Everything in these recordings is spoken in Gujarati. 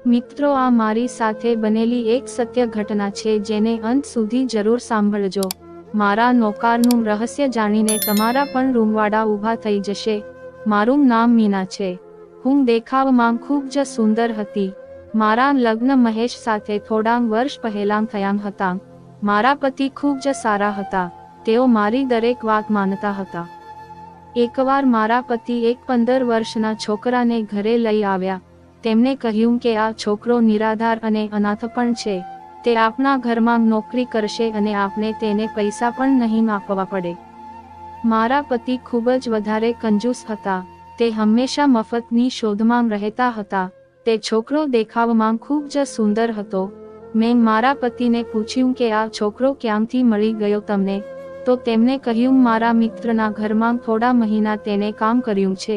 મિત્રો, આ મારી સાથે બનેલી એક સત્ય ઘટના છે, જેને અંત સુધી જરૂર સાંભળજો. મારા નોકરનું રહસ્ય જાણીને તમારા પણ રૂમવાળા ઊભા થઈ જશે. મારું નામ મીના છે. હું દેખાવમાં ખૂબ જ સુંદર હતી. મારા લગ્ન મહેશ સાથે થોડાં વર્ષ પહેલાં થયા હતા. મારા પતિ ખૂબ જ સારા હતા. તેઓ મારી દરેક વાત માનતા હતા. એકવાર મારા પતિ એક 15 વર્ષના છોકરાને ઘરે લઈ આવ્યા. તેમણે કહ્યું કે આ છોકરો નિરાધાર અને અનાથ પણ છે. તે આપણા ઘરમાં નોકરી કરશે અને આપણે તેને પૈસા પણ નહીં આપવા પડે. મારા પતિ ખૂબ જ વધારે કંજૂસ હતા. તે હંમેશા મફતની શોધમાં રહેતા હતા. તે છોકરો દેખાવમાં ખૂબ જ સુંદર હતો. મેં મારા પતિને પૂછ્યું કે આ છોકરો ક્યાંથી મળી ગયો તમને? તો તેમણે કહ્યું, મારા મિત્રના ઘરમાં થોડા મહિના તેને કામ કર્યું છે,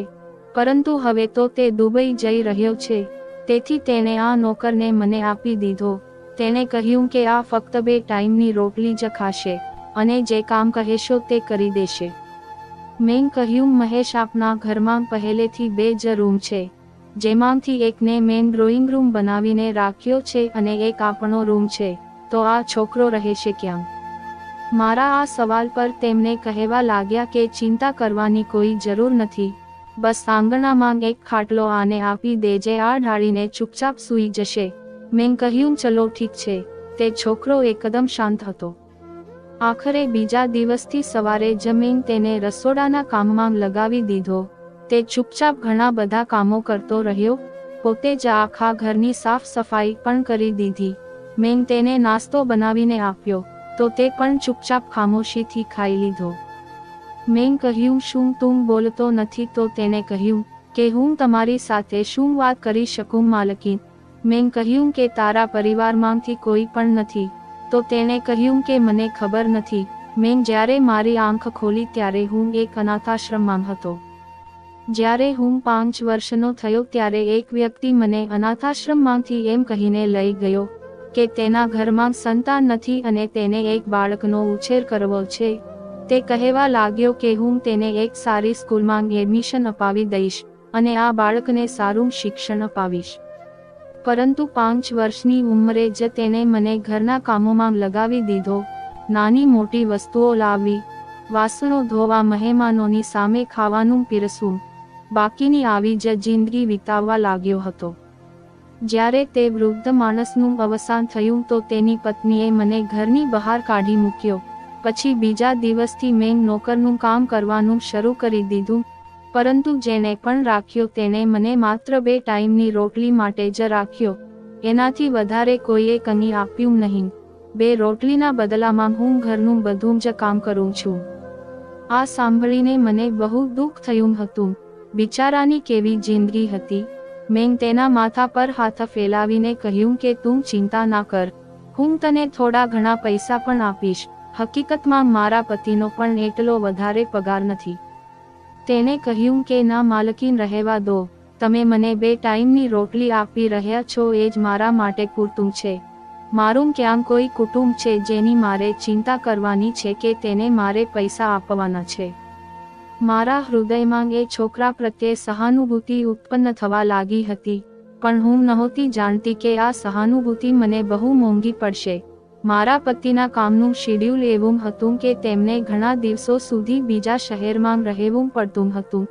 પરંતુ હવે તો તે દુબઈ જઈ રહ્યો છે, તેથી તેણે આ નોકરને મને આપી દીધો. તેણે કહ્યું કે આ ફક્ત 2 ટાઈમની રોટલી જ ખાશે અને જે કામ કહેશો તે કરી દેશે. મેં કહ્યું, મહેશ, આપના ઘરમાં પહેલેથી 2 જ રૂમ છે, જેમાંથી એકને મેં ડ્રોઈંગ રૂમ બનાવીને રાખ્યો છે અને એક આપણો રૂમ છે, તો આ છોકરો રહેશે ક્યાં? મારા આ સવાલ પર તેમણે કહેવા લાગ્યા કે ચિંતા કરવાની કોઈ જરૂર નથી. બસ આંગણામાં એક ખાટલો આને આપી દેજે, આ ઢાળીને ચૂપચાપ સૂઈ જશે. મેં કહ્યું, ચલો ઠીક છે. તે છોકરો એકદમ શાંત હતો. આખરે બીજા દિવસથી સવારે જ મેં તેને રસોડાના કામમાં લગાવી દીધો. તે ચૂપચાપ ઘણા બધા કામો કરતો રહ્યો. પોતે જ આખા ઘરની સાફ સફાઈ પણ કરી દીધી. મેં તેને નાસ્તો બનાવીને આપ્યો તો તે પણ ચૂપચાપ ખામોશીથી ખાઈ લીધો. મેં કહ્યું, શું તું બોલતો નથી? તો તેણે કહ્યું કે હું તમારી સાથે શું વાત કરી શકું માલકીન? મેં કહ્યું કે તારા પરિવારમાંથી કોઈ પણ નથી? તો તેણે કહ્યું કે મને ખબર નથી. મેં જ્યારે મારી આંખ ખોલી ત્યારે હું એક અનાથાશ્રમમાં હતો. જ્યારે હું 5 વર્ષનો થયો ત્યારે એક વ્યક્તિ મને અનાથાશ્રમમાંથી એમ કહીને લઈ ગયો કે તેના ઘરમાં સંતાન નથી અને તેને એક બાળકનો ઉછેર કરવો છે. તે કહેવા લાગ્યો કે હું તેને એક સારી સ્કૂલમાં એડમિશન અપાવી દઈશ અને આ બાળકને સારું શિક્ષણ અપાવીશ. પરંતુ 5 વર્ષની ઉંમરે જ તેને મને ઘરના કામોમાં લગાવી દીધો. નાની મોટી વસ્તુઓ લાવવી, વાસણો ધોવા, મહેમાનોની સામે ખાવાનું પીરસવું, બાકીની આવી જ જિંદગી વિતાવવા લાગ્યો હતો. જ્યારે તે વૃદ્ધ માણસનું અવસાન થયું તો તેની પત્નીએ મને ઘરની બહાર કાઢી મૂક્યો. પછી બીજા દિવસથી મેં નોકરનું કામ કરવાનું શરૂ કરી દીધું. પરંતુ જેણે પણ રાખ્યો તેણે મને માત્ર 2 ટાઈમની રોટલી માટે જ રાખ્યો. એનાથી વધારે કોઈએ કંઈ આપ્યું નહીં. 2 રોટલીના બદલામાં હું ઘરનું બધું જ કામ કરું છું. આ સાંભળીને મને બહુ દુઃખ થયું હતું. બિચારાની કેવી જિંદગી હતી. મેં તેના માથા પર હાથ ફેલાવીને કહ્યું કે તું ચિંતા ના કર, હું તને થોડા ઘણા પૈસા પણ આપીશ. હકીકતમાં મારા પતિનો પણ એટલો વધારે પગાર નથી. તેણે કહ્યું કે ના માલકીન, રહેવા દો. તમે મને 2 ટાઈમની રોટલી આપી રહ્યા છો એ જ મારા માટે પૂરતું છે. મારું ક્યાં કોઈ કુટુંબ છે જેની મારે ચિંતા કરવાની છે કે તેને મારે પૈસા આપવાના છે? મારા હૃદયમાં એ છોકરા પ્રત્યે સહાનુભૂતિ ઉત્પન્ન થવા લાગી હતી, પણ હું નહોતી જાણતી કે આ સહાનુભૂતિ મને બહુ મોંઘી પડશે. મારા પતિના કામનું શેડ્યુલ એવું હતું કે તેમને ઘણા દિવસો સુધી બીજા શહેરમાં રહેવું પડતું હતું.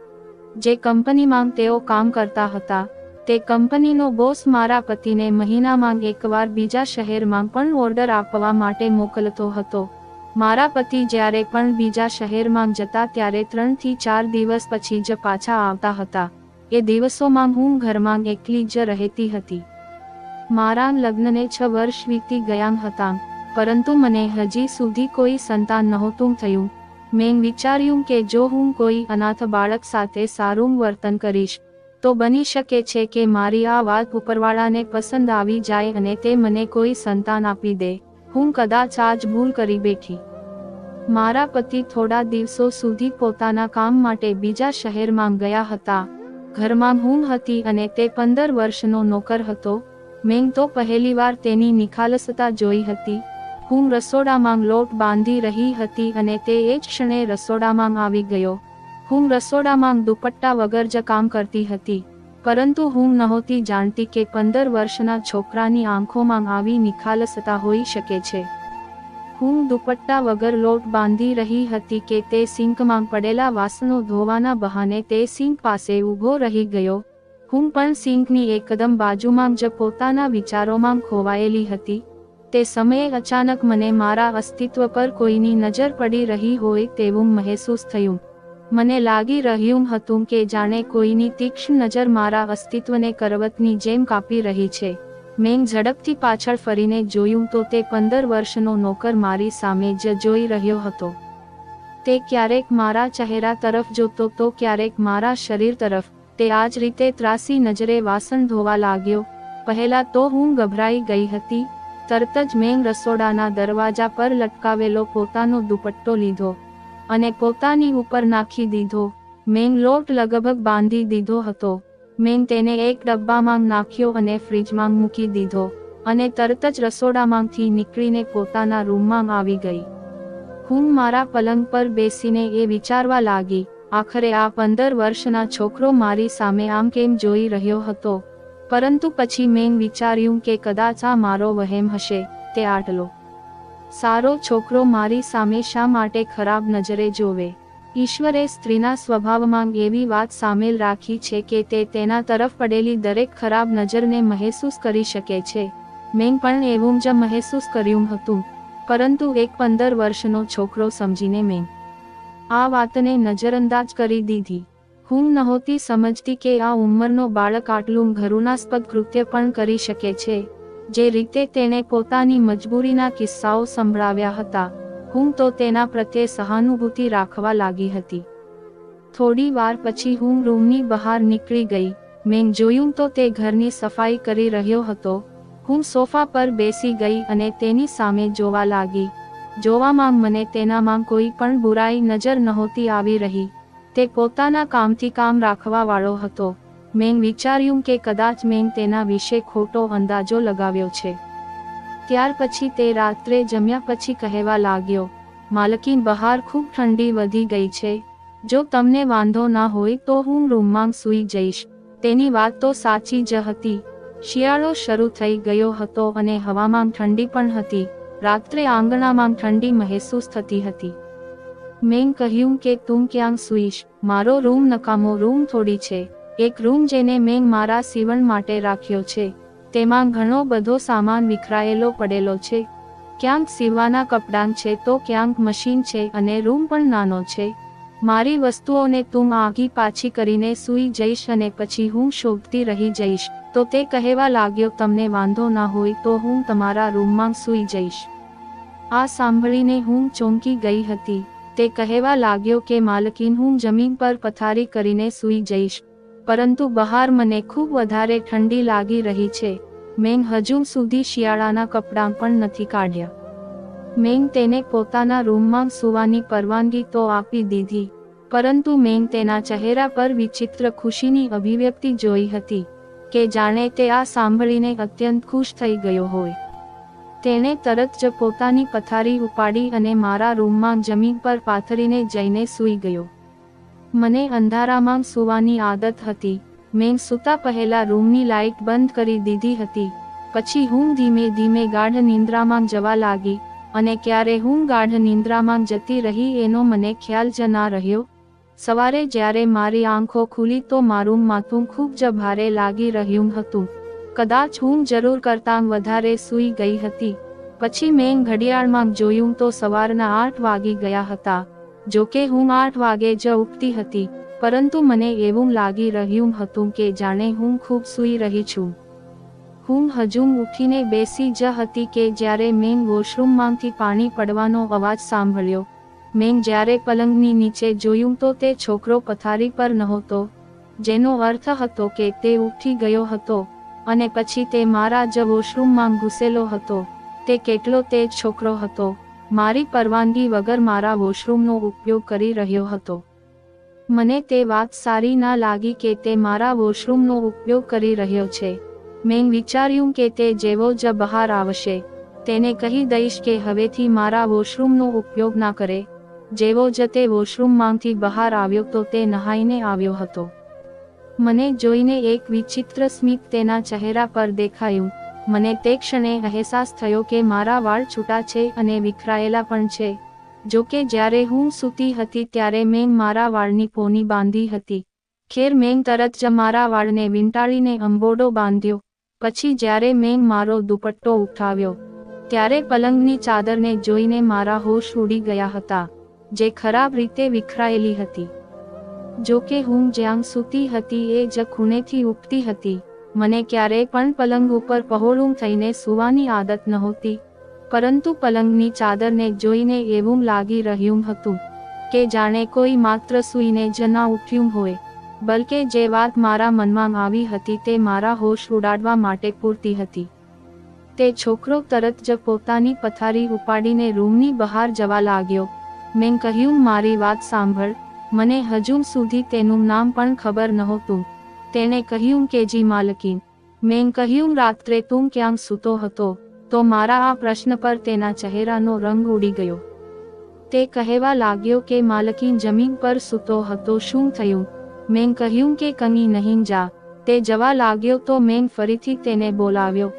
જે કંપનીમાં તેઓ કામ કરતા હતા તે કંપનીનો બોસ મારા પતિને મહિનામાં એકવાર બીજા શહેરમાં પણ ઓર્ડર આપવા માટે મોકલતો હતો. મારા પતિ જ્યારે પણ બીજા શહેરમાં જતા ત્યારે 3 થી 4 દિવસ પછી જ પાછા આવતા હતા. એ દિવસોમાં હું ઘરમાં એકલી જ રહેતી હતી. મારા લગ્નને 6 વર્ષ વીતી ગયા હતા, પરંતુ મને હજી સુધી કોઈ સંતાન નહોતું થયું. મેં વિચાર્યું કે જો હું કોઈ અનાથ બાળક સાથે સારું વર્તન કરીશ તો બની શકે છે કે મારી આ વાત ઉપરવાળાને પસંદ આવી જાય અને તે મને કોઈ સંતાન આપી દે. હું કદાચ આજ ભૂલ કરી બેઠી. મારા પતિ થોડા દિવસો સુધી પોતાના કામ માટે બીજા શહેરમાં ગયા હતા. ઘરમાં હું હતી અને તે 15 વર્ષનો નોકર હતો. મેં તો પહેલીવાર તેની નિખાલસતા જોઈ હતી. હું રસોડામાં લોટ બાંધી રહી હતી અને તે એ જ ક્ષણે રસોડામાં આવી ગયો. હું રસોડામાં દુપટ્ટા વગર જ કામ કરતી હતી, પરંતુ હું નહોતી જાણતી કે 15 વર્ષના છોકરાની આંખોમાં આવી નિખાલસતા હોઈ શકે છે. હું દુપટ્ટા વગર લોટ બાંધી રહી હતી કે તે સિંકમાં પડેલા વાસણો ધોવાના બહાને તે સિંક પાસે ઊભો રહી ગયો. હું પણ સિંકની એકદમ બાજુમાં જ પોતાના વિચારોમાં ખોવાયેલી હતી. તે સમયે અચાનક મને મારા અસ્તિત્વ પર કોઈની નજર પડી રહી હોય તેવું મહેસૂસ થયું. મને લાગી રહ્યું હતું કે જાણે કોઈની તીક્ષ્ણ નજર મારા અસ્તિત્વને કરવતની જેમ કાપી રહી છે. મેં ઝડપથી પાછળ ફરીને જોયું તો તે 15 વર્ષનો નોકર મારી સામે જ જોઈ રહ્યો હતો. તે ક્યારેક મારા ચહેરા તરફ જોતો તો ક્યારેક મારા શરીર તરફ. તે આ જ રીતે ત્રાસી નજરે વાસણ ધોવા લાગ્યો. પહેલા તો હું ગભરાઈ ગઈ હતી. તરત જ મેં રસોડાના દરવાજા પર લટકાવેલો પોતાનો દુપટ્ટો લીધો અને પોતાની ઉપર નાખી દીધો. મેં લોટ લગભગ બાંધી દીધો હતો. મેં તેને એક ડબ્બામાં નાખ્યો અને ફ્રીજમાં મૂકી દીધો અને તરત જ રસોડામાંથી નીકળીને પોતાના રૂમમાં આવી ગઈ. હું મારા પલંગ પર બેસીને એ વિચારવા લાગી, આખરે આ 15 વર્ષના છોકરો મારી સામે આમ કેમ જોઈ રહ્યો હતો. પરંતુ પછી મેં વિચાર્યું કે કદાચ આ મારો વહેમ હશે. તે આટલો સારો છોકરો મારી સામે શા માટે ખરાબ નજરે જોવે? ઈશ્વરે સ્ત્રીના સ્વભાવમાં એવી વાત સામેલ રાખી છે કે તે તેના તરફ પડેલી દરેક ખરાબ નજરને મહેસૂસ કરી શકે છે. મેં પણ એવું જ મહેસૂસ કર્યું હતું. પરંતુ એક 15 વર્ષનો છોકરો સમજીને મેં આ વાતને નજરઅંદાજ કરી દીધી. હું નહોતી સમજતી કે આ ઉંમરનો બાળક આટલું ઘૃણાસ્પદ કૃત્ય પણ કરી શકે છે. જે રીતે તેણે પોતાની મજબૂરીના કિસ્સાઓ સંભળાવ્યા હતા, હું તો તેના પ્રત્યે સહાનુભૂતિ રાખવા લાગી હતી. થોડી વાર પછી હું રૂમની બહાર નીકળી ગઈ. મેં જોયું તો તે ઘરની સફાઈ કરી રહ્યો હતો. હું સોફા પર બેસી ગઈ અને તેની સામે જોવા લાગી. જોવામાં મને તેનામાં કોઈ પણ બુરાઈ નજર નહોતી આવી રહી. તે પોતાના કામથી કામ રાખવા વાળો હતો. મેં વિચાર્યું કે કદાચ મેં તેના વિશે ખોટો અંદાજો લગાવ્યો છે. ત્યાર પછી તે રાત્રે જમ્યા પછી કહેવા લાગ્યો, માલકીન બહાર ખૂબ ઠંડી વધી ગઈ છે. જો તમને વાંધો ના હોય તો હું રૂમમાં સૂઈ જઈશ. તેની વાત તો સાચી જ હતી. શિયાળો શરૂ થઈ ગયો હતો અને હવામાં ઠંડી પણ હતી. રાત્રે આંગણામાં ઠંડી મહેસૂસ થતી હતી. મેં કહ્યું કે તું ક્યાં સૂઈશ? મારો રૂમ નકામો રૂમ થોડી છે. એક રૂમ જેને મેં મારા સીવણ માટે રાખ્યો છે. તેમાં ઘણો બધો સામાન વિખરાયેલો પડેલો છે. ક્યાંક સીવવાના કપડાં છે તો ક્યાંક મશીન છે અને રૂમ પણ નાનો છે. મારી વસ્તુઓને તું આગી પાછી કરીને સૂઈ જઈશ અને પછી હું શોધતી રહી જઈશ. તો તે કહેવા લાગ્યો, તમને વાંધો ના હોય તો હું તમારા રૂમમાં સૂઈ જઈશ. આ સાંભળીને હું ચોંકી ગઈ હતી. તે કહેવા લાગ્યો કે માલકીન, હું જમીન પર પથારી કરીને સૂઈ જઈશ. પરંતુ બહાર મને ખૂબ વધારે ઠંડી લાગી રહી છે. મેં હજુ સુધી શિયાળાના કપડાં પણ નથી કાઢ્યા. મેં તેને પોતાના રૂમમાં સૂવાની પરવાનગી તો આપી દીધી, પરંતુ મેં તેના ચહેરા પર વિચિત્ર ખુશીની અભિવ્યક્તિ જોઈ હતી કે જાણે તે આ સાંભળીને અત્યંત ખુશ થઈ ગયો હોય. તેણે તરત જ પોતાની પથારી ઉપાડી અને મારા રૂમમાં જમીન પર પાથરીને જઈને સૂઈ ગયો. મને અંધારામાં સૂવાની આદત હતી. મેં સૂતા પહેલા રૂમની લાઇટ બંધ કરી દીધી હતી. પછી હું ધીમે ધીમે ગાઢ નિંદ્રામાં જવા લાગી અને ક્યારે હું ગાઢ નિંદ્રામાં જતી રહી એનો મને ખ્યાલ જ ના રહ્યો. સવારે જ્યારે મારી આંખો ખુલી તો મારું માથું ખૂબ જ ભારે લાગી રહ્યું હતું. કદાચ હું જરૂર કરતાં વધારે સૂઈ ગઈ હતી. પછી મેં ઘડિયાળમાં જોયું તો સવારના 8 વાગી ગયા હતા. જોકે હું 8 વાગે જ ઉઠતી હતી, પરંતુ મને એવું લાગી રહ્યું હતું કે જાણે હું ખૂબ સૂઈ રહી છું. હું હજુ ઉઠીને બેસી જ હતી કે જ્યારે મેં વોશરૂમમાંથી પાણી પડવાનો અવાજ સાંભળ્યો. મેં જ્યારે પલંગની નીચે જોયું તો તે છોકરો પથારી પર નહોતો, જેનો અર્થ હતો કે તે ઉઠી ગયો હતો અને પછી તે મારા જ વોશરૂમમાં ઘૂસેલો હતો. તે કેટલો તેજ છોકરો હતો! મારી પરવાનગી વગર મારા વોશરૂમનો ઉપયોગ કરી રહ્યો હતો. મને તે વાત સારી ના લાગી કે તે મારા વોશરૂમનો ઉપયોગ કરી રહ્યો છે. મેં વિચાર્યું કે તે જેવો જ બહાર આવશે, તેને કહી દઈશ કે હવેથી મારા વોશરૂમનો ઉપયોગ ના કરે. જેવો જ તે વોશરૂમમાંથી બહાર આવ્યો તો તે નહાઈને આવ્યો હતો. મને જોઈને એક વિચિત્ર સ્મિત તેના ચહેરા પર દેખાયું. મને તે ક્ષણે અહેસાસ થયો કે મારા વાળ છૂટા છે અને વિખરાયેલા પણ છે. જો કે જ્યારે હું સૂતી હતી ત્યારે મેં મારા વાળની પોની બાંધી હતી. ખેર મેં તરત જ મારા વાળને વીંટાળીને અંબોડો બાંધ્યો. પછી જ્યારે મેં મારો દુપટ્ટો ઉઠાવ્યો ત્યારે પલંગની ચાદરને જોઈને મારા હોશ ઉડી ગયા હતા, જે ખરાબ રીતે વિખરાયેલી હતી. જો કે હું જ્યાં સૂતી હતી એ જ ખૂણેથી ઉઠતી હતી. મને ક્યારેય પણ પલંગ ઉપર પહોળું થઈને સૂવાની આદત નહોતી, પરંતુ પલંગની ચાદરને જોઈને એવું લાગી રહ્યું હતું કે જાણે કોઈ માત્ર સૂઈને જ ના ઉઠ્યું હોય, બલકે જે વાત મારા મનમાં આવી હતી તે મારા હોશ ઉડાડવા માટે પૂરતી હતી. તે છોકરો તરત જ પોતાની પથારી ઉપાડીને રૂમની બહાર જવા લાગ્યો. મેં કહ્યું, મારી વાત સાંભળ, મને હજુ સુધી તેનું નામ પણ ખબર નહોતું. તેણે કહ્યું કે જી માલકીન. મેં કહ્યું, રાત્રે તું ક્યાં સૂતો હતો? તો મારા આ પ્રશ્ન પર તેના ચહેરાનો રંગ ઉડી ગયો. તે કહેવા લાગ્યો કે માલકીન જમીન પર સૂતો હતો. શું થયું? મેં કહ્યું કે કંઈ નહીં, જા. તે જવા લાગ્યો તો મેં ફરીથી તેને બોલાવ્યો.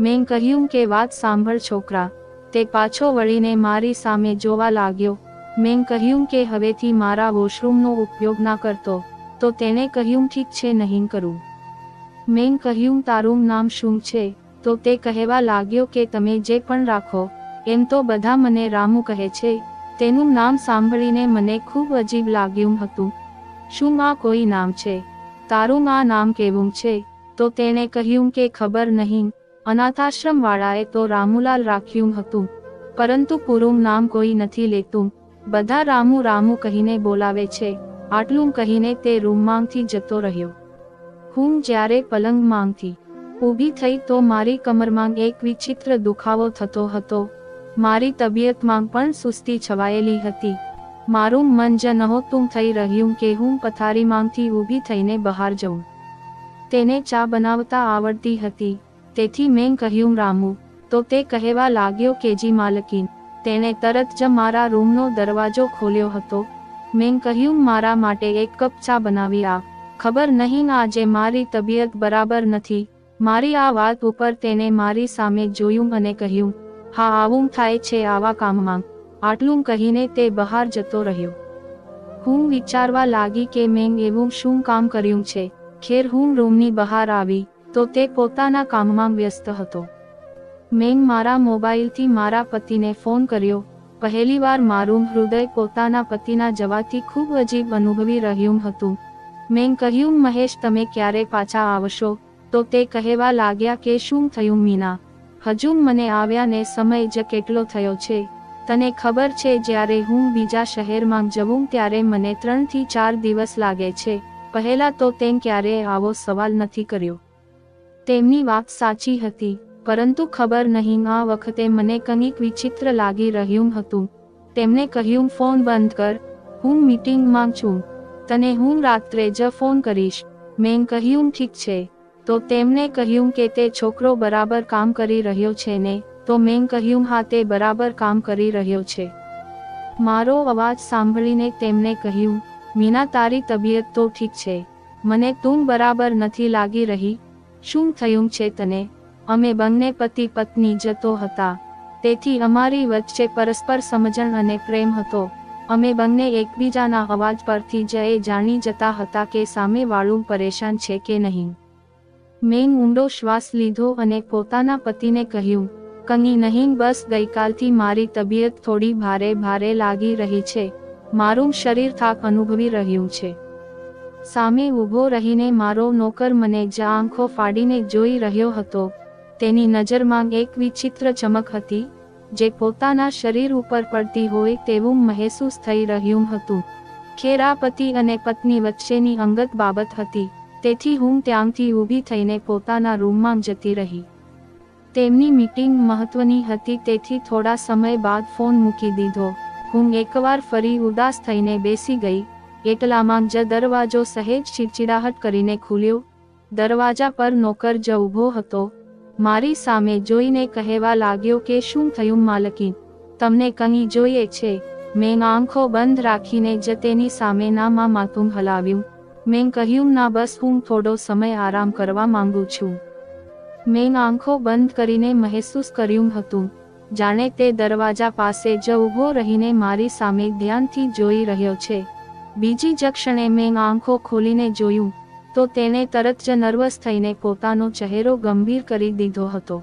મેં કહ્યું કે વાત સાંભળ છોકરા. તે પાછો વળીને મારી સામે જોવા લાગ્યો. મેં કહ્યું કે હવેથી મારા વોશરૂમનો ઉપયોગ ના કરતો. તો તેણે કહ્યું, ઠીક છે, નહીં કરું. મેં કહ્યું, તારું નામ શું છે? તો તે કહેવા લાગ્યો કે તમે જે પણ રાખો, એમ તો બધા મને રામુ કહે છે. તેનું નામ સાંભળીને મને ખૂબ અજીબ લાગ્યું હતું. શું આ કોઈ નામ છે? તારું આ નામ કેવું છે? તો તેણે કહ્યું કે ખબર નહીં, અનાથાશ્રમવાળાએ તો રામુલાલ રાખ્યું હતું, પરંતુ પૂરું નામ કોઈ નથી લેતું. બધા રામુ રામુ કહીને બોલાવે છે. આટલું કહીને તે રૂમમાંથી જતો રહ્યો. હું જ્યારે પલંગમાંથી ઊભી થઈ તો મારી કમરમાં એક વિચિત્ર દુખાવો થતો હતો. મારી તબિયતમાં પણ સુસ્તી છવાયેલી હતી. મારું મન જ નહોતું થઈ રહ્યું કે હું પથારીમાંથી ઊભી થઈને બહાર જઉં. તેને ચા બનાવતા આવડતી હતી, તેથી મેં કહ્યું, રામુ. તો તે કહેવા લાગ્યો કે જી માલકીન. તેણે તરત જ મારા રૂમનો દરવાજો ખોલ્યો હતો. મેં કહ્યું, મારા માટે એક કપ ચા બનાવી આવ. ખબર નહીં, આજે મારી તબિયત બરાબર નથી. મારી આ વાત ઉપર તેણે મારી સામે જોયું અને કહ્યું, હા, આવું થાય છે આવા કામમાં. આટલું કહીને તે બહાર જતો રહ્યો. હું વિચારવા લાગી કે મેં એવું શું કામ કર્યું છે. ખેર હું રૂમની બહાર આવી તો તે પોતાના કામમાં વ્યસ્ત હતો. મેં મારા મોબાઈલથી મારા પતિને ફોન કર્યો. પહેલીવાર મારું હૃદય પોતાના પતિના જવાથી ખૂબ અજીબ અનુભવી રહ્યું હતું. મેં કહ્યું, મહેશ, તમે ક્યારે પાછા આવશો? તો તે કહેવા લાગ્યા કે શું થયું મીના? હજુ મને આવ્યાને સમય જ કેટલો થયો છે? તને ખબર છે, જ્યારે હું બીજા શહેરમાં જવું ત્યારે મને 3 થી 4 દિવસ લાગે છે. પહેલા તો તેમ ક્યારેય આવો સવાલ નથી કર્યો. તેમની વાત સાચી હતી, પરંતુ ખબર નહીં આ વખતે મને કંઈક વિચિત્ર લાગી રહ્યું હતું. તેમણે કહ્યું, ફોન બંધ કર, હું મીટિંગમાં છું. તને હું રાત્રે જ ફોન કરીશ. મેં કહ્યું, ઠીક છે. તો તેમણે કહ્યું કે તે છોકરો બરાબર કામ કરી રહ્યો છે ને? તો મેં કહ્યું, હા, તે બરાબર કામ કરી રહ્યો છે. મારો અવાજ સાંભળીને તેમણે કહ્યું, મીના, તારી તબિયત તો ઠીક છે. મને તું બરાબર નથી લાગી રહી. શું થયું છે તને? અમે બંને પતિ પત્ની જતો હતા, તેથી અમારી વચ્ચે પરસ્પર સમજણ અને પ્રેમ હતો. અમે બંને એકબીજાના અવાજ પરથી જ એ જાણી જતા હતા કે સામેવાળું પરેશાન છે કે નહીં. મેં ઊંડો શ્વાસ લીધો અને પોતાના પતિને કહ્યું, કંઈ નહીં, બસ ગઈકાલથી મારી તબિયત થોડી ભારે ભારે લાગી રહી છે. મારું શરીર થાક અનુભવી રહ્યું છે. સામે ઊભો રહીને મારો નોકર મને જ આંખો ફાડીને જોઈ રહ્યો હતો. તેની નજરમાં એક વિચિત્ર ચમક હતી, જે પોતાના શરીર ઉપર પડતી હોય તેવું મહેસૂસ થઈ રહ્યું હતું. ખેર આ પતિ અને પત્ની વચ્ચેની અંગત બાબત હતી, તેથી હું ત્યાંથી ઊભી થઈને પોતાના રૂમમાં જતી રહી. તેમની મીટિંગ મહત્વની હતી, તેથી થોડા સમય બાદ ફોન મૂકી દીધો. હું એકવાર ફરી ઉદાસ થઈને બેસી ગઈ. એટલામાં જ દરવાજો સહેજ ચીડચીડાહટ કરીને ખુલ્યો. દરવાજા પર નોકર જ ઊભો હતો. મારી સામે જોઈને કહેવા લાગ્યો કે શું થયું માલકીન? તમને કંઈ જોઈએ છે? મેં આંખો બંધ રાખીને જ તેની સામેનામાં માથું હલાવ્યું. મેં કહ્યું, ના, બસ હું થોડો સમય આરામ કરવા માંગુ છું. મેં આંખો બંધ કરીને મહેસૂસ કર્યું હતું જાણે તે દરવાજા પાસે જ ઊભો રહીને મારી સામે ધ્યાનથી જોઈ રહ્યો છે. બીજી જ ક્ષણે મેં આંખો ખોલીને જોયું તો તેણે તરત જ નર્વસ થઈને પોતાનો ચહેરો ગંભીર કરી દીધો હતો.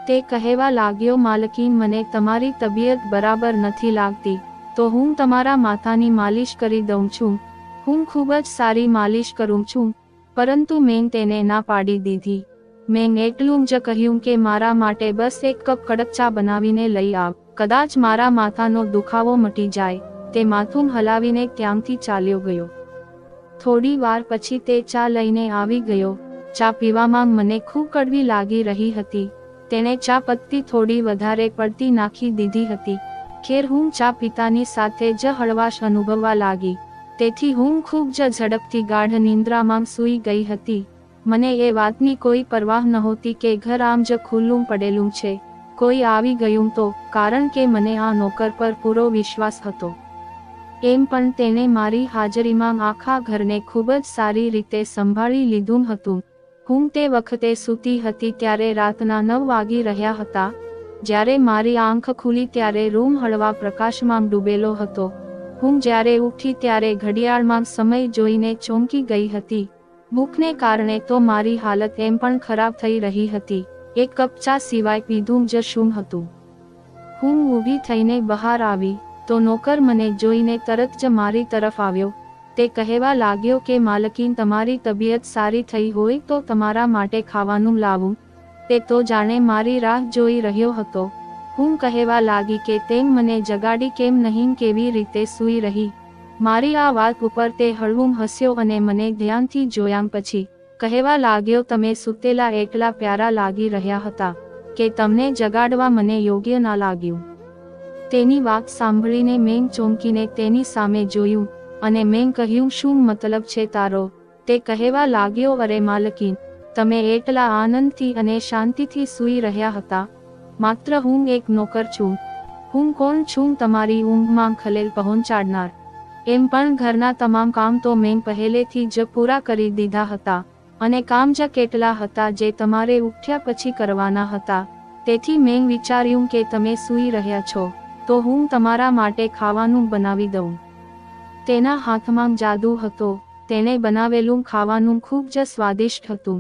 તે કહેવા લાગ્યો, માલકીન, મને તમારી તબિયત બરાબર નથી લાગતી, તો હું તમારા માથાની માલિશ કરી દઉં છું. હું ખૂબ જ સારી માલિશ કરું છું. પરંતુ મેં તેને ના પાડી દીધી. મેં એટલું જ કહ્યું કે મારા માટે બસ એક કપ કડક ચા બનાવીને લઈ આવ, કદાચ મારા માથાનો દુખાવો મટી જાય. તે માથું હલાવીને ત્યાંથી ચાલ્યો ગયો. થોડી વાર પછી તે ચા લઈને આવી ગયો. ચા પીવામાં મને ખૂબ કડવી લાગી રહી હતી. તેણે ચા પત્તી થોડી વધારે પડતી નાખી દીધી હતી. ખેર, હું ચા પીતાની સાથે જ હળવાશ અનુભવવા લાગી. તેથી હું ખૂબ જ ઝડપથી ગાઢ નિંદ્રામાં સૂઈ ગઈ હતી. મને એ વાતની કોઈ પરવાહ નહોતી કે ઘર આમ જ ખુલ્લું પડેલું છે. કોઈ આવી ગયું તો, કારણ કે મને આ નોકર પર પૂરો વિશ્વાસ હતો. એમ પણ તેણે મારી હાજરીમાં આખા ઘરને ખૂબ જ સારી રીતે સંભાળી લીધું હતું. હું તે વખતે સૂતી હતી ત્યારે રાતના 9 વાગી રહ્યા હતા. જ્યારે મારી આંખ ખુલી ત્યારે રૂમ હળવા પ્રકાશમાં ડૂબેલો હતો. હું જ્યારે ઉઠી ત્યારે ઘડિયાળમાં સમય જોઈને ચોંકી ગઈ હતી. ભૂખને કારણે તો મારી હાલત એમ પણ ખરાબ થઈ રહી હતી. એક કપ ચા સિવાય પીધું જ શું હતું. હું ઊભી થઈને બહાર આવી તો નોકર મને જોઈને તરત જ મારી તરફ આવ્યો. તે કહેવા લાગ્યો કે માલકીન, તમારી તબિયત સારી થઈ હોય તો તમારા માટે ખાવાનું લાવું. તે તો જાણે મારી રાહ જોઈ રહ્યો હતો. હું કહેવા લાગી કે તેમ મને જગાડી કેમ નહીં, કેવી રીતે સૂઈ રહી. મારી આ વાત ઉપર તે હળવું હસ્યો અને મને ધ્યાનથી જોયા પછી કહેવા લાગ્યો, તમે સૂતેલા એટલા પ્યારા લાગી રહ્યા હતા કે તમને જગાડવા મને યોગ્ય ના લાગ્યું. તેની વાત સાંભળીને મેં ચોંકીને તેની સામે જોયું અને મેં કહ્યું, શું મતલબ છે તારો? તે કહેવા લાગ્યો, અરે માલકીન, તમે એટલા આનંદથી અને શાંતિથી સૂઈ રહ્યા હતા. માત્ર હું એક નોકર છું. હું કોણ છું તમારી ઊંઘમાં ખલેલ પહોંચાડનાર? એમ પણ ઘરના તમામ કામ તો મેં પહેલેથી જ પૂરા કરી દીધા હતા અને કામ જ કેટલા હતા જે તમારે ઉઠ્યા પછી કરવાના હતા. તેથી મેં વિચાર્યું કે તમે સૂઈ રહ્યા છો તો હું તમારા માટે ખાવાનું બનાવી દઉં. તેના હાથમાં જાદુ હતો. તેણે બનાવેલું ખાવાનું ખૂબ જ સ્વાદિષ્ટ હતું.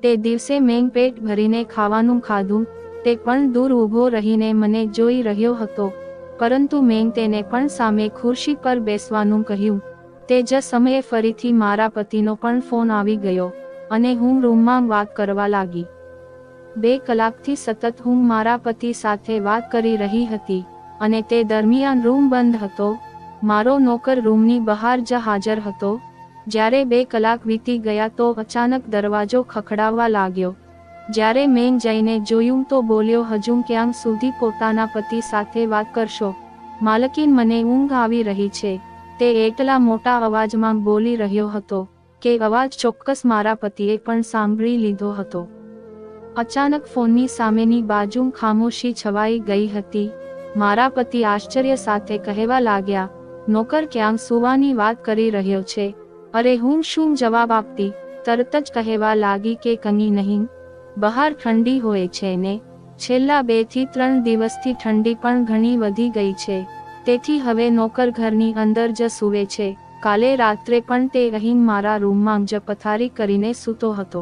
તે દિવસે મેં પેટ ભરીને ખાવાનું ખાધું. તે પણ દૂર ઊભો રહીને મને જોઈ રહ્યો હતો, પરંતુ મેં તેને પણ સામે ખુરશી પર બેસવાનું કહ્યું. તે જ સમયે ફરીથી મારા પતિનો પણ ફોન આવી ગયો અને હું રૂમમાં વાત કરવા લાગી. 2 કલાકથી સતત હું મારા પતિ સાથે વાત કરી રહી હતી અને તે દરમિયાન રૂમ બંધ હતો. મારો નોકર રૂમની બહાર જ હાજર હતો. જ્યારે 2 કલાક વીતી ગયા તો અચાનક દરવાજો ખખડાવવા લાગ્યો. જ્યારે મેં જઈને જોયું તો બોલ્યો, હજુ ક્યાં સુધી પોતાના પતિ સાથે વાત કરશો? માલકીન, મને ઊંઘ આવી રહી છે. તે એટલા મોટા અવાજમાં બોલી રહ્યો હતો કે અવાજ ચોક્કસ મારા પતિએ પણ સાંભળી લીધો હતો. અચાનક ફોનની સામેની બાજુ ખામોશી છવાઈ ગઈ હતી. મારા પતિ આશ્ચર્ય સાથે કહેવા લાગ્યા, નોકર ક્યાં સૂવાની વાત કરી રહ્યો છે? અરે, હું શું જવાબ આપતી? તરત જ કહેવા લાગી કે કંઈ નહીં, બહાર ઠંડી હોય છે ને. છેલ્લા 2 થી 3 દિવસથી ઠંડી પણ ઘણી વધી ગઈ છે. તેથી હવે નોકર ઘરની અંદર જ સૂવે છે. કાલે રાત્રે પણ તે અહીં મારા રૂમમાં જ પથારી કરીને સૂતો હતો.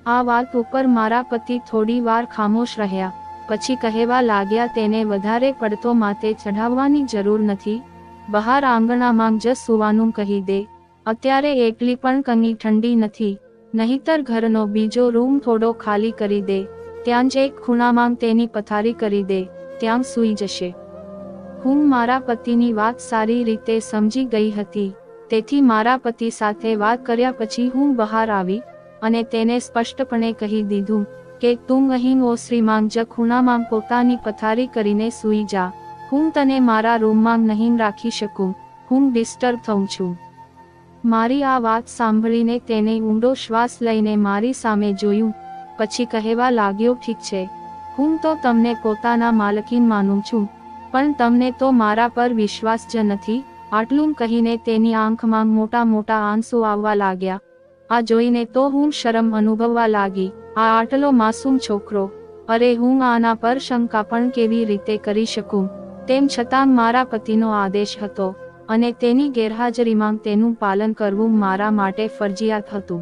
આ વાત ઉપર મારા પતિ થોડી વાર ખામોશ રહ્યા. પછી કહેવા લાગ્યા, તેને વધારે પડતો માથે ચઢાવવાની જરૂર નથી. બહાર આંગણામાં જ સૂવાનું કહી દે. અત્યારે એટલી પણ કંઈ ઠંડી નથી. નહીતર ઘરનો બીજો રૂમ થોડો ખાલી કરી દે. ત્યાં જ એક ખૂણામાં તેની પથારી કરી દે. ત્યાં સૂઈ જશે. હું મારા પતિની વાત સારી રીતે સમજી ગઈ હતી. તેથી મારા પતિ સાથે વાત કર્યા પછી હું બહાર આવી અને તેને સ્પષ્ટપણે કહી દીધું કે તું અહીં ઓસરીમાં જ ખૂણામાં પોતાની પથારી કરીને સૂઈ જા. હું તને મારા રૂમમાં નહીં રાખી શકું. હું ડિસ્ટર્બ થઉં છું. મારી આ વાત સાંભળીને તેને ઊંડો શ્વાસ લઈને મારી સામે જોયું. પછી કહેવા લાગ્યો, ઠીક છે, હું તો તમને પોતાના માલકીન માનું છું, પણ તમને તો મારા પર વિશ્વાસ જ નથી. આટલું કહીને તેની આંખમાં મોટા મોટા આંસુ આવવા લાગ્યા. આ જોઈને તો હું શરમ અનુભવવા લાગી. આ આટલો માસૂમ છોકરો, અરે હું આના પર શંકા પણ કેવી રીતે કરી શકું? તેમ છતાં મારા પતિનો આદેશ હતો અને તેની ગેરહાજરીમાં તેનું પાલન કરવું મારા માટે ફરજિયાત હતું.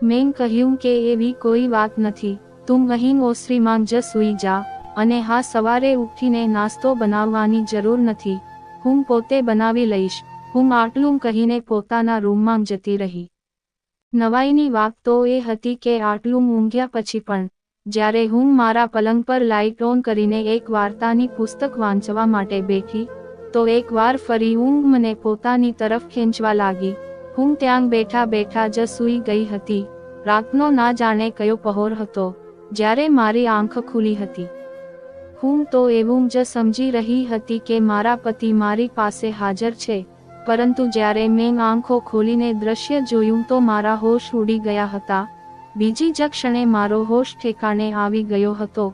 મેં કહ્યું કે એવી કોઈ વાત નથી, તું અહીં ઓસરીમાં જ સૂઈ જા અને હા સવારે ઉઠીને નાસ્તો બનાવવાની જરૂર નથી, હું પોતે બનાવી લઈશ. હું આટલું કહીને પોતાના રૂમમાં જતી રહી. નવાઈની વાત તો એ હતી કે આટલું ઊંઘ્યા પછી પણ જ્યારે હું મારા પલંગ પર લાઇટ ઓન કરીને એક વાર્તાની પુસ્તક વાંચવા માટે બેઠી તો એકવાર ફરી ઊંઘ મને પોતાની તરફ ખેંચવા લાગી. હું ત્યાં બેઠા બેઠા જ સૂઈ ગઈ હતી. રાતનો ના જાણે કયો પહોર હતો જ્યારે મારી આંખ ખુલી હતી. હું તો એવું જ સમજી રહી હતી કે મારા પતિ મારી પાસે હાજર છે, પરંતુ જ્યારે મેં આંખો ખોલીને દ્રશ્ય જોયું તો મારા હોશ ઉડી ગયા હતા. બીજી જ ક્ષણે મારો હોશ ઠેકાણે આવી ગયો હતો.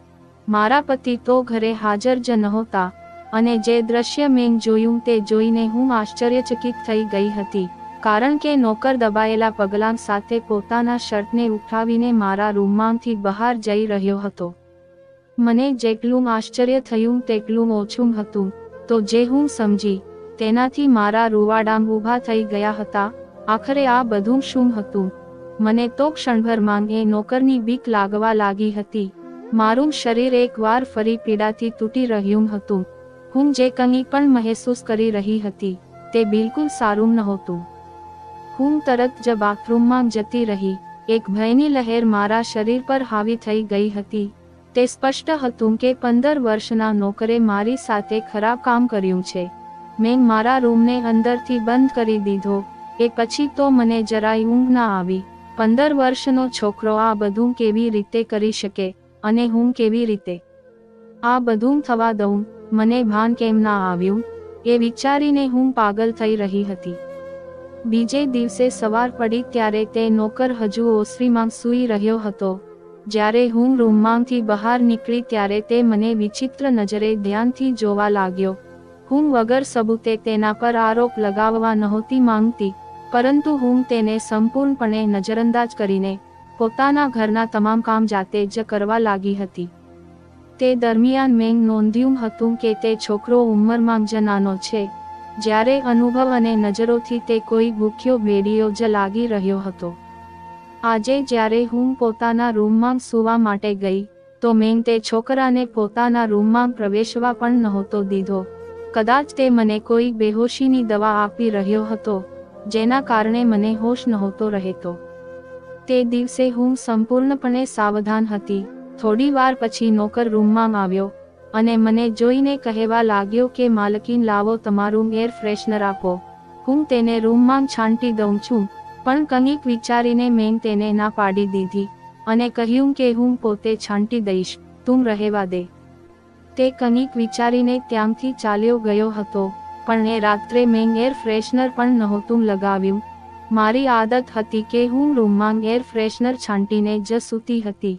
મારા પતિ તો ઘરે હાજર જ નહોતા અને જે દ્રશ્ય મેં જોયું તે જોઈને હું આશ્ચર્યચકિત થઈ ગઈ હતી, કારણ કે નોકર દબાયેલા પગલાં સાથે પોતાના શર્ટને ઉઠાવીને મારા રૂમમાંથી બહાર જઈ રહ્યો હતો. મને જેટલું આશ્ચર્ય થયું તેટલું ઓછું હતું. તો જે હું સમજી તેનાથી મારા રૂવાડા ઊભા થઈ ગયા હતા. આખરે આ બધું શું હતું? મને તો ક્ષણભરમાં એ નોકરની બીક લાગવા લાગી હતી. મારું શરીર એકવાર ફરી પીડાથી તૂટી રહ્યું હતું. હું જે કંઈ પણ મહેસૂસ કરી રહી હતી તે બિલકુલ સારું નહોતું. હું તરત જ બાથરૂમમાં જતી રહી. એક ભયની લહેર મારા શરીર પર હાવી થઈ ગઈ હતી. તે સ્પષ્ટ હતું કે 15 વર્ષના નોકરે મારી સાથે ખરાબ કામ કર્યું છે. મેં મારા રૂમને અંદરથી બંધ કરી દીધો. એ પછી તો મને જરાય ઊંઘ ના આવી. 15 વર્ષનો છોકરો આ બધું કેવી રીતે કરી શકે અને હું કેવી રીતે આ બધું થવા દઉં? મને ભાન કેમ ના આવ્યું એ વિચારીને હું પાગલ થઈ રહી હતી. બીજે દિવસે સવાર પડી ત્યારે તે નોકર હજુ ઓસરીમાં સૂઈ રહ્યો હતો. જ્યારે હું રૂમમાંથી બહાર નીકળી ત્યારે તે મને વિચિત્ર નજરે ધ્યાનથી જોવા લાગ્યો. હું વગર સબૂતે તેના પર આરોપ લગાવવા નહોતી માંગતી, પરંતુ હું તેને સંપૂર્ણપણે નજરઅંદાજ કરીને પોતાના ઘરના તમામ કામ જાતે જ કરવા લાગી હતી. તે દરમિયાન મેં નોંધ્યું હતું કે તે છોકરો ઉંમરમાં જ નાનો છે, જ્યારે અનુભવ અને નજરોથી તે કોઈ ભૂખ્યો ભેડિયો જ લાગી રહ્યો હતો. આજે જ્યારે હું પોતાના રૂમમાં સૂવા માટે ગઈ તો મેં તે છોકરાને પોતાના રૂમમાં પ્રવેશવા પણ નહોતો દીધો. કદાચ તે મને કોઈ બેહોશીની દવા આપી રહ્યો હતો, જેના કારણે મને હોશ નહોતો રહેતો. તે દિવસે હું સંપૂર્ણપણે સાવધાન હતી. થોડી વાર પછી નોકર રૂમમાં આવ્યો અને મને જોઈને કહેવા લાગ્યો કે માલકીન લાવો તમારું એર ફ્રેશનર આપો. હું તેને રૂમમાં છાંટી દઉં છું, પણ કંઈક વિચારીને મેં તેને ના પાડી દીધી અને કહ્યું કે હું પોતે છાંટી દઈશ, તું રહેવા દે. તે કંઈક વિચારીને ત્યાંથી ચાલ્યો ગયો હતો, પણ એ રાત્રે મેં એર ફ્રેશનર પણ નહોતું લગાવ્યું. મારી આદત હતી કે હું રૂમમાં એર ફ્રેશનર છાંટીને જ સૂતી હતી.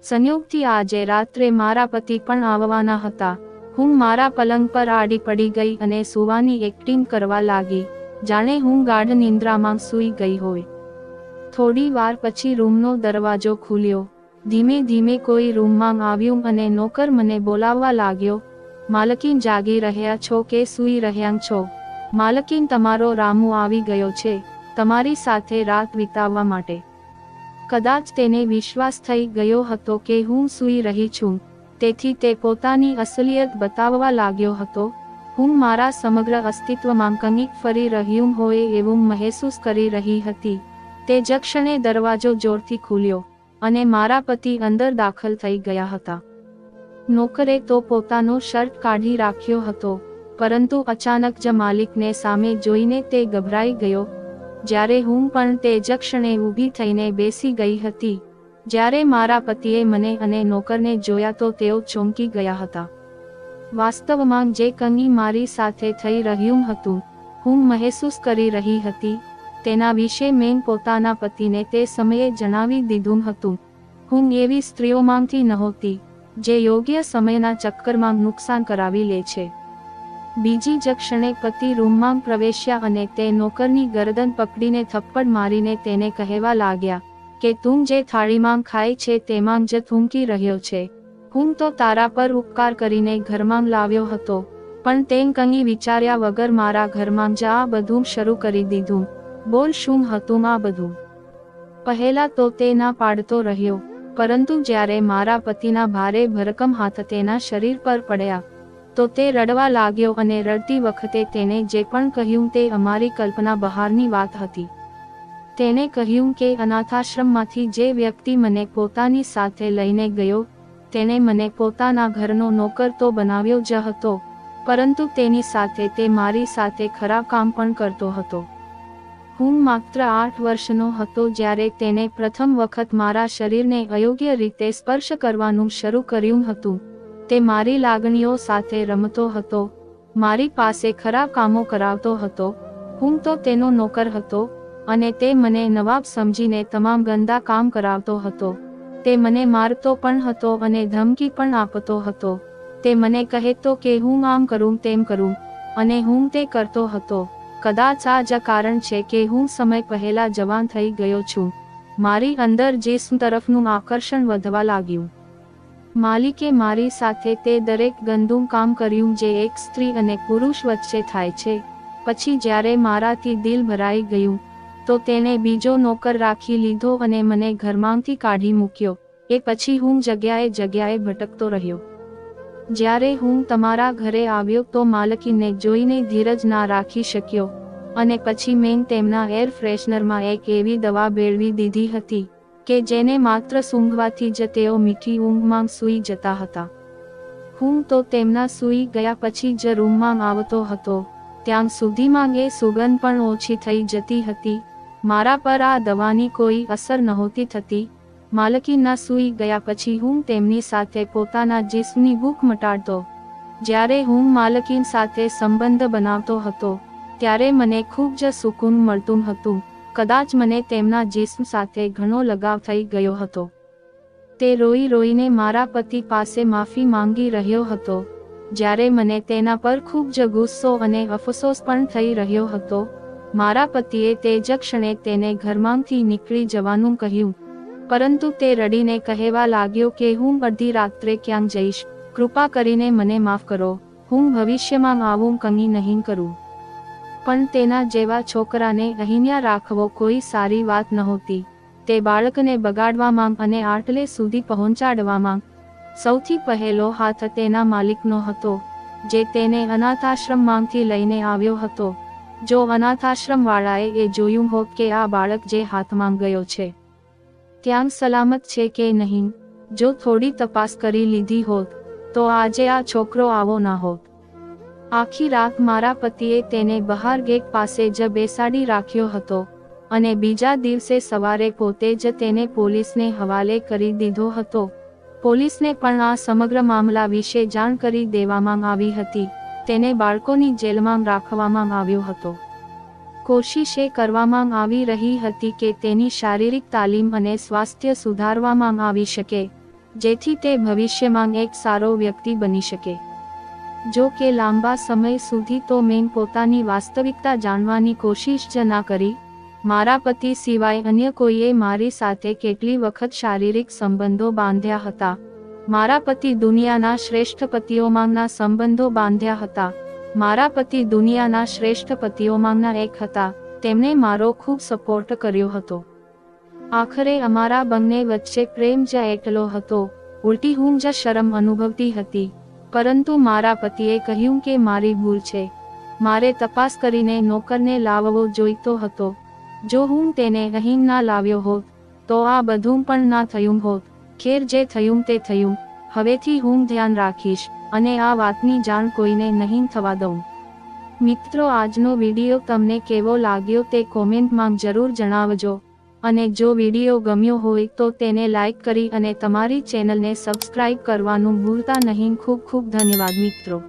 સંયોગથી આજે રાત્રે મારા પતિ પણ આવવાના હતા. હું મારા પલંગ પર આડી પડી ગઈ અને સૂવાની એક્ટિંગ કરવા લાગી, જાણે હું ગાઢ નિંદ્રામાં સૂઈ ગઈ હોય. થોડી વાર પછી રૂમનો દરવાજો ખુલ્યો. ધીમે ધીમે કોઈ રૂમમાં આવ્યું અને નોકર મને બોલાવવા લાગ્યો. માલકીન જાગી રહ્યા છો કે સૂઈ રહ્યા છો? માલકીન, તમારો રામુ આવી ગયો છે તમારી સાથે રાત વિતાવવા માટે. કદાચ તેને વિશ્વાસ થઈ ગયો હતો કે હું સૂઈ રહી છું, તેથી તે પોતાની અસલિયત બતાવવા લાગ્યો હતો. હું મારા સમગ્ર અસ્તિત્વમાં કંઈક ફરી રહ્યું હોય એવું મહેસૂસ કરી રહી હતી. તે જ ક્ષણે દરવાજો જોરથી ખુલ્યો અને મારા પતિ અંદર દાખલ થઈ ગયા હતા. નોકરે તો પોતાનો શર્ટ કાઢી રાખ્યો હતો, પરંતુ અચાનક જ માલિકને સામે જોઈને તે ગભરાઈ ગયો. જ્યારે હું પણ તે જ ક્ષણે ઊભી થઈને બેસી ગઈ હતી. જ્યારે મારા પતિએ મને અને નોકરને જોયા તો તેઓ ચોંકી ગયા હતા. વાસ્તવમાં જે કંઈ મારી સાથે થઈ રહ્યું હતું, હું મહેસૂસ કરી રહી હતી, તેના વિશે મેં પોતાના પતિને તે સમયે જણાવી દીધું હતું. હું એવી સ્ત્રીઓમાંથી નહોતી જે યોગ્ય સમયના ચક્કરમાં નુકસાન કરાવી લે છે. બીજી જ ક્ષણે પતિ રૂમમાં પ્રવેશ્યા અને તે નોકરની ગરદન પકડીને થપ્પડ મારીને તેને કહેવા લાગ્યા કે તું જે થાળીમાં ખાય છે તેમાં જ થૂંકી રહ્યો છે. હું તો તારા પર ઉપકાર કરીને ઘરમાં લાવ્યો હતો, પણ તે કંઈ વિચાર્યા વગર મારા ઘરમાં જ આ બધું શરૂ કરી દીધું. બોલ, શું હતું આ બધું? પહેલા તો તે ના પાડતો રહ્યો, પરંતુ જ્યારે મારા પતિના ભારે ભરકમ હાથ તેના શરીર પર પડ્યા તો તે રડવા લાગ્યો અને રડતી વખતે તેને જે પણ કહ્યું તે અમારી કલ્પના બહારની વાત હતી. તેને કહ્યું કે અનાથાશ્રમમાંથી જે વ્યક્તિ મને પોતાની સાથે લઈને ગયો તેને મને પોતાના ઘરનો નોકર તો બનાવ્યો જ હતો, પરંતુ તેની સાથે તે મારી સાથે ખરાબ કામ પણ કરતો હતો. હું માત્ર 8 વર્ષનો હતો જ્યારે તેને પ્રથમ વખત મારા શરીરને અયોગ્ય રીતે સ્પર્શ કરવાનું શરૂ કર્યું હતું. તે મારી લાગણીઓ સાથે રમતો હતો, મારી પાસે ખરાબ કામો કરાવતો હતો. હું તો તેનો નોકર હતો અને તે મને નવાબ સમજીને તમામ ગંદા કામ કરાવતો હતો. તે મને મારતો પણ હતો અને ધમકી પણ આપતો હતો. તે મને કહેતો કે હું આમ કરું તેમ કરું, અને હું તે કરતો હતો. કદાચ આ જ કારણ છે કે હું સમય પહેલા જવાન થઈ ગયો છું. મારી અંદર જીસમ તરફનું આકર્ષણ વધવા લાગ્યું. માલિકે મારી સાથે તે દરેક ગંદું કામ કર્યું જે એક સ્ત્રી અને પુરુષ વચ્ચે થાય છે. પછી જ્યારે મારાથી દિલ ભરાઈ ગયું તો તેને બીજો નોકર રાખી લીધો અને મને ઘરમાંથી કાઢી મૂક્યો. એ પછી હું જગ્યાએ જગ્યાએ ભટકતો રહ્યો. જ્યારે હું તમારા ઘરે આવ્યો તો માલકીને જોઈને ધીરજ ના રાખી શક્યો, અને પછી મેં તેમના એર ફ્રેશનરમાં એક એવી દવા ભેળવી દીધી હતી કે જેને માત્ર સૂંઘવાથી જ તેઓ મીઠી ઊંઘમાં સૂઈ જતા હતા. હું તો તેમના સૂઈ ગયા પછી જ રૂમમાં આવતો હતો, ત્યાં સુધીમાં એ સુગંધ પણ ઓછી થઈ જતી હતી. મારા પર આ દવાની કોઈ અસર નહોતી થતી. માલકીના સૂઈ ગયા પછી હું તેમની સાથે પોતાના જીસમની ભૂખ મટાડતો. જ્યારે હું માલકીન સાથે સંબંધ બનાવતો હતો ત્યારે મને ખૂબ જ સુકૂન મળતું હતું. કદાચ મને તેમના જીસ્મ સાથે ઘણો લગાવ થઈ ગયો હતો. તે રોઈ રોઈને મારા પતિ પાસે માફી માંગી રહ્યો હતો, જ્યારે મને તેના પર ખૂબ જ ગુસ્સો અને અફસોસ પણ થઈ રહ્યો હતો. મારા પતિએ તે જ ક્ષણે તેને ઘરમાંથી નીકળી જવાનું કહ્યું, પરંતુ તે રડીને કહેવા લાગ્યો કે હું અડધી રાત્રે ક્યાં જઈશ, કૃપા કરીને મને માફ કરો, હું ભવિષ્યમાં આવું કંઈ નહીં કરું. પણ તેના જેવા છોકરાને અહીંયા રાખવો કોઈ સારી વાત નહોતી. તે બાળકને બગાડવામાં અને આટલે સુધી પહોંચાડવામાં સૌથી પહેલો હાથ તેના માલિકનો હતો, જે તેને અનાથાશ્રમમાંથી લઈને આવ્યો હતો. જો અનાથાશ્રમવાળાએ એ જોયું હોત કે આ બાળક જે હાથમાં ગયો છે ત્યાં સલામત છે કે નહીં, જો થોડી તપાસ કરી લીધી હોત તો આજે આ છોકરો આવો ના હોત. આખી રાત મારા પતિએ તેને બહાર ગેટ પાસે જ બેસાડી રાખ્યો હતો અને બીજા દિવસે સવારે પોતે જ તેને પોલીસને હવાલે કરી દીધો હતો. પોલીસને પણ આ સમગ્ર મામલા વિશે જાણ કરી દેવામાં આવી હતી. તેને બાળકોની જેલમાં રાખવામાં આવ્યો હતો. કોશિશ એ કરવામાં આવી રહી હતી કે તેની શારીરિક તાલીમ અને સ્વાસ્થ્ય સુધારવામાં આવી શકે, જેથી તે ભવિષ્યમાં એક સારો વ્યક્તિ બની શકે. જો કે લાંબા સમય સુધી તો મેં પોતાની વાસ્તવિકતા જાણવાની કોશિશ જ ના કરી. મારા પતિ સિવાય અન્ય કોઈએ મારી સાથે કેટલી વખત શારીરિક સંબંધો બાંધ્યા હતા. મારા પતિ દુનિયાના શ્રેષ્ઠ પતિઓમાંના સંબંધો બાંધ્યા હતા. મારા પતિ દુનિયાના શ્રેષ્ઠ પતિઓમાંના એક હતા. તેમણે મારો ખૂબ સપોર્ટ કર્યો હતો. આખરે અમારા બંને વચ્ચે પ્રેમ જ એટલો હતો, ઉલટી હું જ શરમ અનુભવતી હતી. પરંતુ મારા પતિએ કહ્યું કે મારી ભૂલ છે, મારે તપાસ કરીને નોકરને લાવવો જોઈતો હતો. જો હું તેને અહીં ના લાવ્યો હોત તો આ બધું પણ ના થયું હોત. ખેર, જે થયું તે થયું. હવેથી હું ધ્યાન રાખીશ અને આ વાતની જાણ કોઈને નહીં થવા દઉં. મિત્રો, આજનો વિડીયો તમને કેવો લાગ્યો તે કોમેન્ટમાં જરૂર જણાવજો, અને જો વિડીયો ગમ્યો હોય તો તેને લાઈક કરી અને તમારી ચેનલને સબસ્ક્રાઇબ કરવાનું ભૂલતા નહીં. ખૂબ ખૂબ ધન્યવાદ મિત્રો.